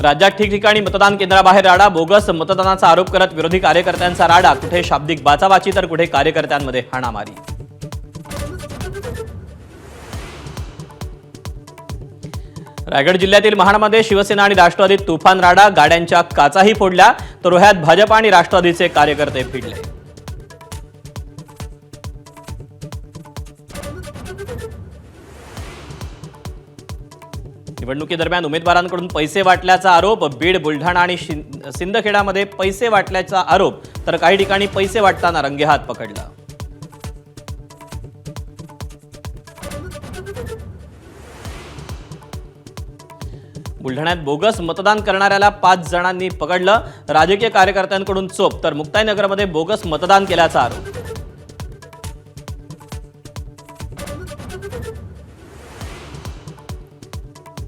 राज्यात ठिकठिकाणी मतदान केंद्राबाहेर राडा, बोगस मतदानाचा आरोप करत विरोधी कार्यकर्त्यांचा राडा, कुठे शाब्दिक बाचाबाची तर कुठे कार्यकर्त्यांमध्ये हाणामारी। रायगड जिल्ह्यातील महाडमध्ये शिवसेना आणि राष्ट्रवादीत तुफान राडा, गाड्यांच्या काचाही फोडल्या तर रोह्यात भाजप आणि राष्ट्रवादीचे कार्यकर्ते भिडले। निवडणुकीदरम्यान उमेदवारांकडून पैसे वाटल्याचा आरोप, बीड, बुलढाणा आणि सिंदखेडामध्ये पैसे वाटल्याचा आरोप तर काही ठिकाणी पैसे वाटताना रंगेहात पकडला। बुलढाण्यात बोगस मतदान करणाऱ्याला 5 जणांनी पकडलं, राजकीय कार्यकर्त्यांकडून चोप तर मुक्ताईनगरमध्ये बोगस मतदान केल्याचा आरोप।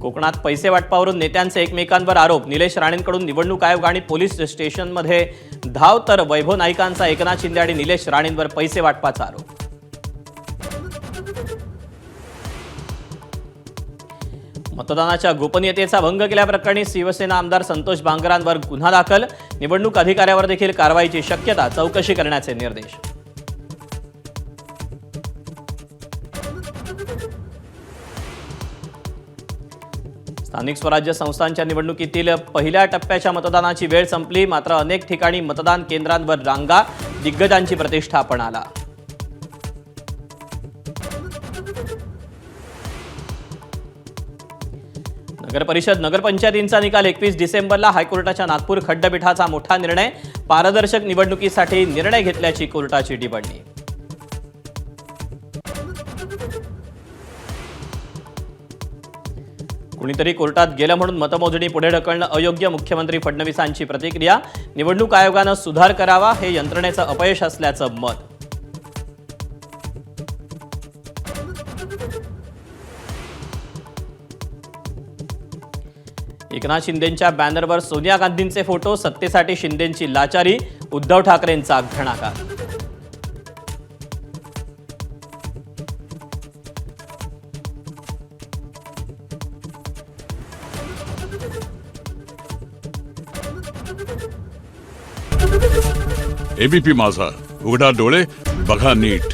कोकणात पैसे वाटपावरून नेत्यांचे एकमेकांवर आरोप, निलेश राणेंकडून निवडणूक आयोग आणि पोलीस स्टेशनमध्ये धाव तर वैभव नाईकांचा एकनाथ शिंदे आणि निलेश राणेंवर पैसे वाटपाचा आरोप। मतदानाच्या गोपनीयतेचा भंग केल्याप्रकरणी शिवसेना आमदार संतोष बांगरांवर गुन्हा दाखल, निवडणूक अधिकाऱ्यावर देखील कारवाईची शक्यता, चौकशी करण्याचे निर्देश। स्थानिक स्वराज्य संस्थांच्या निवडणुकीतील पहिल्या टप्प्याच्या मतदानाची वेळ संपली, मात्र अनेक ठिकाणी मतदान केंद्रांवर रांगा, दिग्गजांची प्रतिष्ठा पणाला। नगरपरिषद नगरपंचायतींचा निकाल 21 डिसेंबरला, हायकोर्टाच्या नागपूर खंडपीठाचा मोठा निर्णय, पारदर्शक निवडणुकीसाठी निर्णय घेतल्याची कोर्टाची टिप्पणी। कुणीतरी कोर्टात गेलं म्हणून मतमोजणी पुढे ढकलणं अयोग्य, मुख्यमंत्री फडणवीसांची प्रतिक्रिया, निवडणूक आयोगानं सुधार करावा, हे यंत्रणेचं अपयश असल्याचं मत। एकनाथ शिंदेंच्या बॅनरवर सोनिया गांधींचे फोटो, सत्तेसाठी शिंदेंची लाचारी, उद्धव ठाकरेंचा घणाघात। एबीपी माझा, उघडा डोळे बघा नीट।